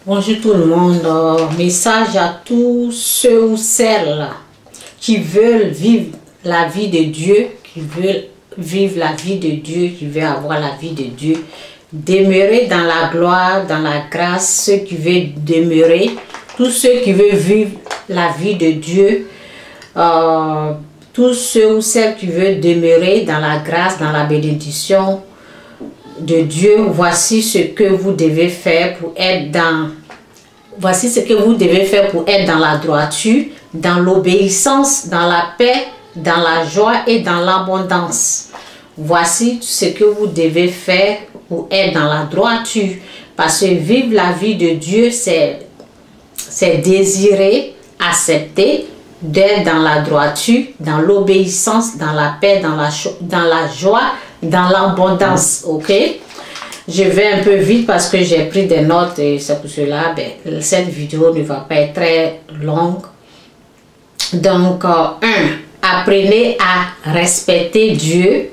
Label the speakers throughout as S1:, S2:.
S1: Bonjour tout le monde, message à tous ceux ou celles qui veulent vivre la vie de Dieu, qui veulent vivre la vie de Dieu, qui veulent avoir la vie de Dieu, demeurer dans la gloire, dans la grâce, ceux qui veulent demeurer, tous ceux qui veulent vivre la vie de Dieu, tous ceux ou celles qui veulent demeurer dans la grâce, dans la bénédiction de Dieu. Voici ce que vous devez faire pour être dans la droiture, dans l'obéissance, dans la paix, dans la joie et dans l'abondance. Voici ce que vous devez faire pour être dans la droiture. Parce que vivre la vie de Dieu, c'est désirer, accepter d'être dans la droiture, dans l'obéissance, dans la paix, dans la joie, dans l'abondance. Ok? Je vais un peu vite parce que j'ai pris des notes et c'est pour cela cette vidéo ne va pas être très longue. Donc, apprenez à respecter Dieu,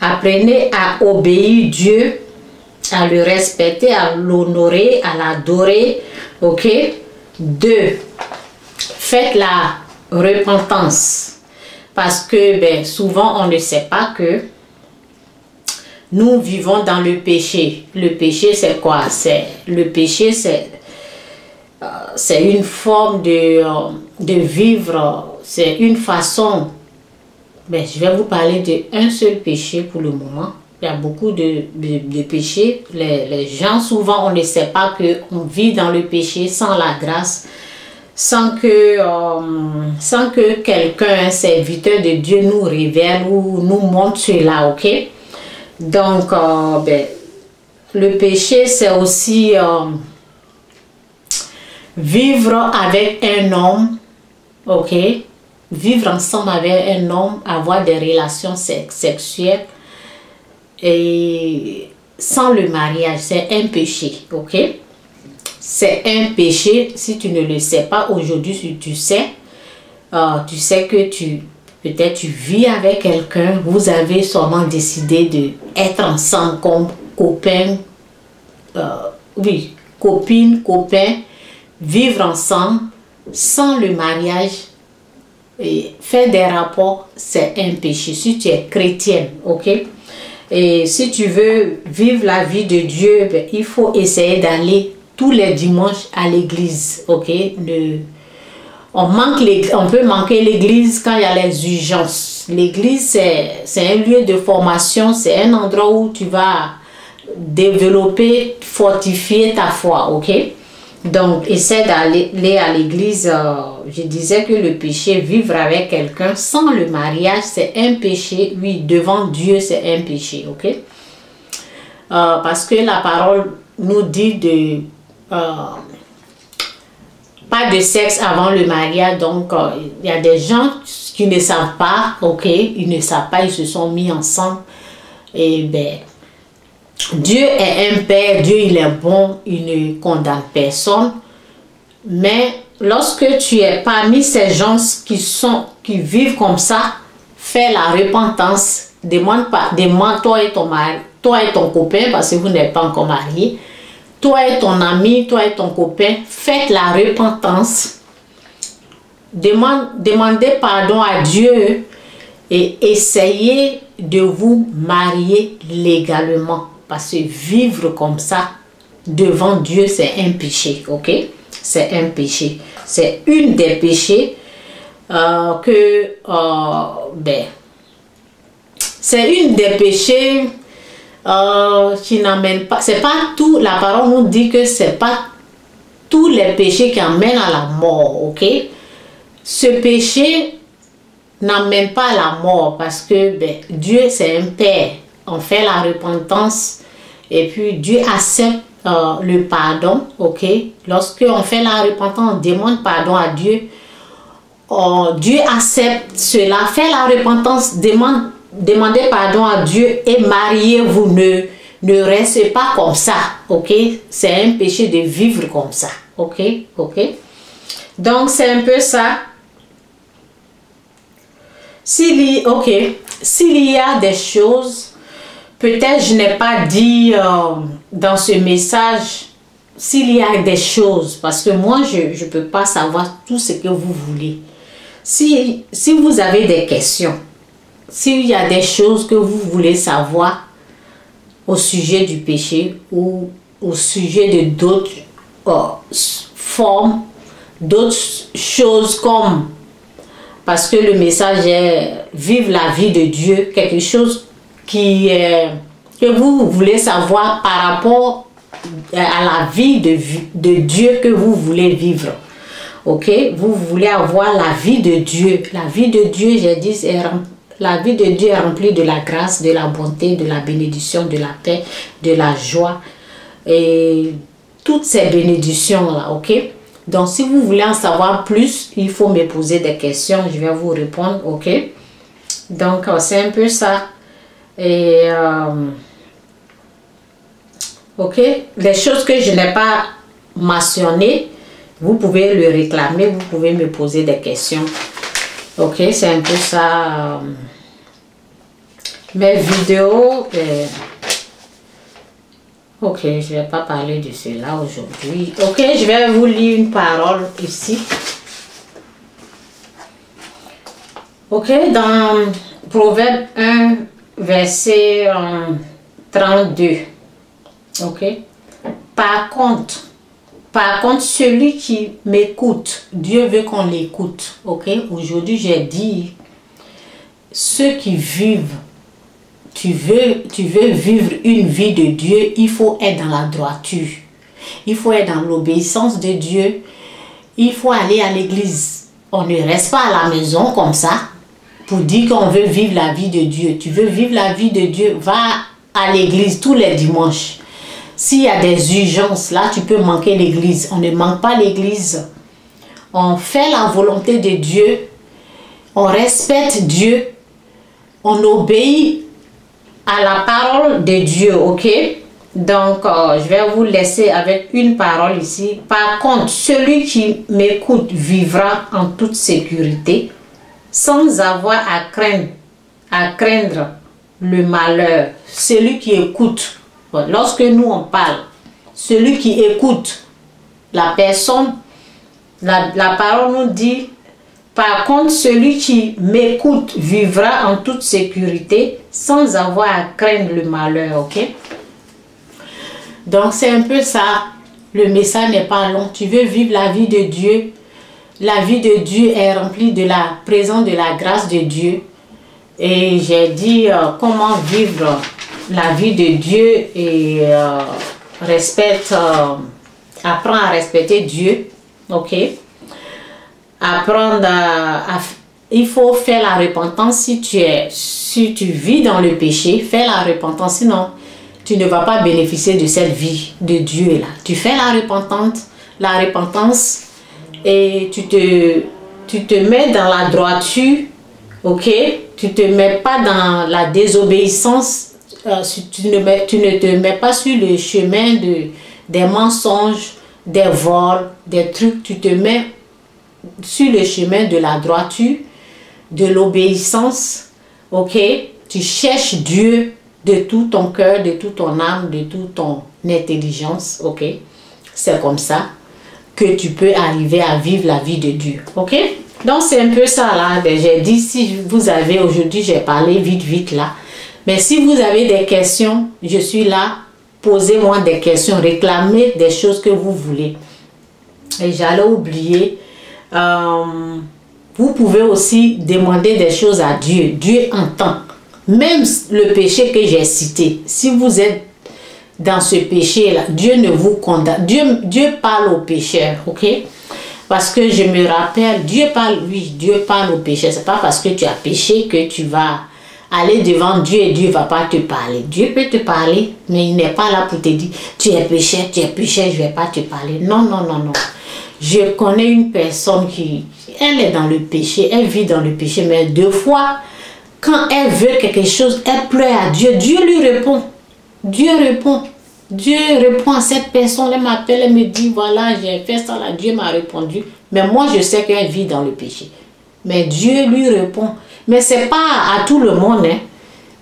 S1: apprenez à obéir Dieu, à le respecter, à l'honorer, à l'adorer. Ok? 2. Faites la repentance. Parce que souvent on ne sait pas que nous vivons dans le péché. Le péché c'est quoi? Le péché c'est une forme de vivre, c'est une façon. Je vais vous parler d'un seul péché pour le moment. Il y a beaucoup de péchés. Les gens, souvent, on ne sait pas qu'on vit dans le péché sans la grâce, sans que quelqu'un, un serviteur de Dieu, nous révèle ou nous montre cela, ok? Donc, le péché, c'est aussi vivre avec un homme, ok? Vivre ensemble avec un homme, avoir des relations sexuelles et sans le mariage, c'est un péché, ok? C'est un péché. Si tu ne le sais pas aujourd'hui, si tu sais que peut-être tu vis avec quelqu'un, vous avez sûrement décidé d'être ensemble comme copain, copine, copain, vivre ensemble sans le mariage et faire des rapports, c'est un péché. Si tu es chrétienne, ok? Et si tu veux vivre la vie de Dieu, il faut essayer d'aller tous les dimanches à l'église, ok? On peut manquer l'église quand il y a les urgences. L'église, c'est un lieu de formation, c'est un endroit où tu vas développer, fortifier ta foi, ok? Donc, essaie d'aller à l'église. Je disais que le péché, vivre avec quelqu'un sans le mariage, c'est un péché. Oui, devant Dieu, c'est un péché, ok? Parce que la parole nous dit pas de sexe avant le mariage. Donc, il y a des gens qui ne savent pas, ok? Ils ne savent pas, ils se sont mis ensemble. Et Dieu est un père, Dieu il est bon, il ne condamne personne. Mais lorsque tu es parmi ces gens qui vivent comme ça, fais la repentance. Demande toi et ton mari, toi et ton copain, parce que vous n'êtes pas encore mariés. Toi et ton ami, toi et ton copain, faites la repentance. Demandez pardon à Dieu et essayez de vous marier légalement. Parce que vivre comme ça, devant Dieu, c'est un péché, ok? C'est un péché. C'est une des péchés c'est une des péchés qui n'amène pas, c'est pas tout, la parole nous dit que c'est pas tous les péchés qui amènent à la mort, ok? Ce péché n'amène pas à la mort parce que Dieu c'est un père. On fait la repentance et puis Dieu accepte le pardon, ok? Lorsque on fait la repentance, on demande pardon à Dieu. Dieu accepte cela. Fait la repentance, demandez pardon à Dieu et mariez-vous. Ne restez pas comme ça, ok? C'est un péché de vivre comme ça, ok? Ok? Donc c'est un peu ça. S'il y a des choses, peut-être je n'ai pas dit dans ce message s'il y a des choses, parce que moi, je ne peux pas savoir tout ce que vous voulez. Si vous avez des questions, s'il y a des choses que vous voulez savoir au sujet du péché ou au sujet de d'autres formes, d'autres choses comme, parce que le message est vivre la vie de Dieu, quelque chose que vous voulez savoir par rapport à la vie de Dieu que vous voulez vivre. Ok, vous voulez avoir la vie de Dieu. La vie de Dieu, j'ai dit, la vie de Dieu est remplie de la grâce, de la bonté, de la bénédiction, de la paix, de la joie. Et toutes ces bénédictions-là, ok? Donc, si vous voulez en savoir plus, il faut me poser des questions. Je vais vous répondre, ok? Donc, c'est un peu ça. Et, ok? Les choses que je n'ai pas mentionnées, vous pouvez le réclamer, vous pouvez me poser des questions. Ok, c'est un peu ça. Mes vidéos. Ok, je ne vais pas parler de cela aujourd'hui. Ok, je vais vous lire une parole ici. Ok, dans Proverbe 1, verset 32. Ok. Par contre, celui qui m'écoute, Dieu veut qu'on l'écoute. Ok, aujourd'hui j'ai dit, ceux qui vivent, tu veux vivre une vie de Dieu, il faut être dans la droiture. Il faut être dans l'obéissance de Dieu. Il faut aller à l'église. On ne reste pas à la maison comme ça pour dire qu'on veut vivre la vie de Dieu. Tu veux vivre la vie de Dieu, va à l'église tous les dimanches. S'il y a des urgences, là, tu peux manquer l'église. On ne manque pas l'église. On fait la volonté de Dieu. On respecte Dieu. On obéit à la parole de Dieu, ok? Donc, je vais vous laisser avec une parole ici. Par contre, celui qui m'écoute vivra en toute sécurité, sans avoir à craindre le malheur. Celui qui écoute. Lorsque nous on parle, celui qui écoute la personne, la parole nous dit, par contre celui qui m'écoute vivra en toute sécurité sans avoir à craindre le malheur, ok? Donc c'est un peu ça, le message n'est pas long, tu veux vivre la vie de Dieu, la vie de Dieu est remplie de la présence de la grâce de Dieu. Et j'ai dit comment vivre la vie de Dieu et apprendre à respecter Dieu, ok? Apprendre il faut faire la repentance si tu vis dans le péché, fais la repentance, sinon tu ne vas pas bénéficier de cette vie de Dieu là. Tu fais la repentance et tu te mets dans la droiture, ok? Tu te mets pas dans la désobéissance. Tu ne te mets pas sur le chemin des mensonges, des vols, des trucs. Tu te mets sur le chemin de la droiture, de l'obéissance. Ok? Tu cherches Dieu de tout ton cœur, de toute ton âme, de toute ton intelligence. Ok? C'est comme ça que tu peux arriver à vivre la vie de Dieu. Ok? Donc c'est un peu ça là. J'ai dit, si vous avez aujourd'hui, j'ai parlé vite là. Mais si vous avez des questions, je suis là. Posez-moi des questions, réclamez des choses que vous voulez. Et j'allais oublier, vous pouvez aussi demander des choses à Dieu. Dieu entend. Même le péché que j'ai cité, si vous êtes dans ce péché-là, Dieu ne vous condamne. Dieu parle aux pécheurs, ok? Parce que je me rappelle, Dieu parle aux pécheurs. Ce n'est pas parce que tu as péché que tu vas aller devant Dieu et Dieu ne va pas te parler. Dieu peut te parler, mais il n'est pas là pour te dire, tu es pécheur, je ne vais pas te parler. Non, non, non, non. Je connais une personne elle est dans le péché, elle vit dans le péché, mais deux fois, quand elle veut quelque chose, elle pleure à Dieu. Dieu lui répond. Dieu répond. Dieu répond à cette personne, elle m'appelle, elle me dit, voilà, j'ai fait ça là, Dieu m'a répondu. Mais moi, je sais qu'elle vit dans le péché. Mais Dieu lui répond. Mais ce n'est pas à tout le monde. Hein.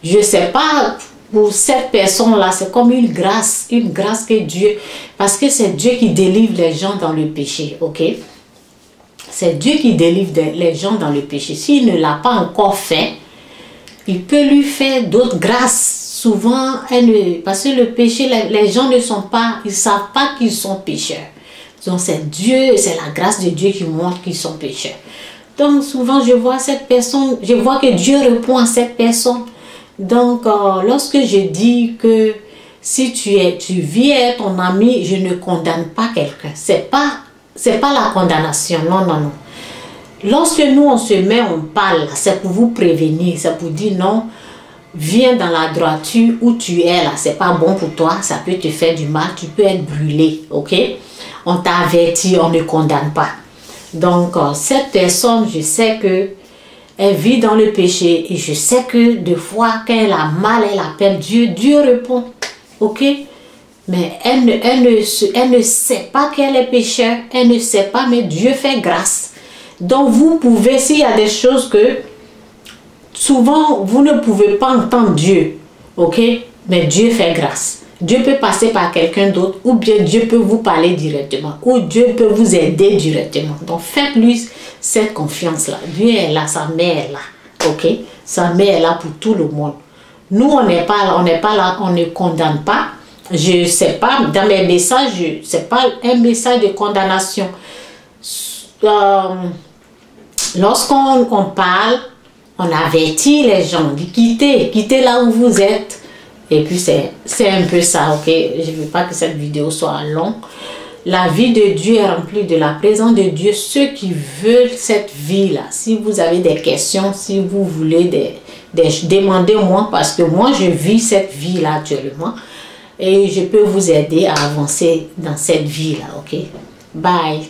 S1: Je ne sais pas pour cette personne-là, c'est comme une grâce que Dieu, parce que c'est Dieu qui délivre les gens dans le péché, ok? C'est Dieu qui délivre les gens dans le péché. S'il ne l'a pas encore fait, il peut lui faire d'autres grâces. Souvent, parce que le péché, les gens ne sont pas, ils ne savent pas qu'ils sont pécheurs. Donc c'est Dieu, c'est la grâce de Dieu qui montre qu'ils sont pécheurs. Donc souvent je vois cette personne, je vois que Dieu répond à cette personne. Donc lorsque je dis que si tu vis avec ton ami, je ne condamne pas quelqu'un. C'est pas la condamnation, non, non, non. Lorsque nous on se met, on parle, c'est pour vous prévenir, c'est pour dire non, viens dans la droiture où tu es là, c'est pas bon pour toi, ça peut te faire du mal, tu peux être brûlé, ok? On t'a averti, on ne condamne pas. Donc, cette personne, je sais que elle vit dans le péché et je sais que des fois, quand elle a mal, elle appelle Dieu, Dieu répond, ok? Mais elle ne sait pas qu'elle est pécheur, elle ne sait pas, mais Dieu fait grâce. Donc, vous pouvez, s'il y a des choses que souvent, vous ne pouvez pas entendre Dieu, ok? Mais Dieu fait grâce. Dieu peut passer par quelqu'un d'autre, ou bien Dieu peut vous parler directement, ou Dieu peut vous aider directement. Donc, faites-lui cette confiance-là. Dieu est là, sa mère est là, ok? Sa mère est là pour tout le monde. Nous, on n'est pas là, on ne condamne pas. Je ne sais pas, dans mes messages, ce n'est pas un message de condamnation. Lorsqu'on parle, on avertit les gens, dit quittez là où vous êtes. Et puis c'est un peu ça, ok? Je ne veux pas que cette vidéo soit longue. La vie de Dieu est remplie de la présence de Dieu. Ceux qui veulent cette vie-là, si vous avez des questions, si vous voulez demandez-moi, parce que moi je vis cette vie-là actuellement. Et je peux vous aider à avancer dans cette vie-là, ok? Bye.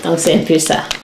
S1: Donc c'est un peu ça.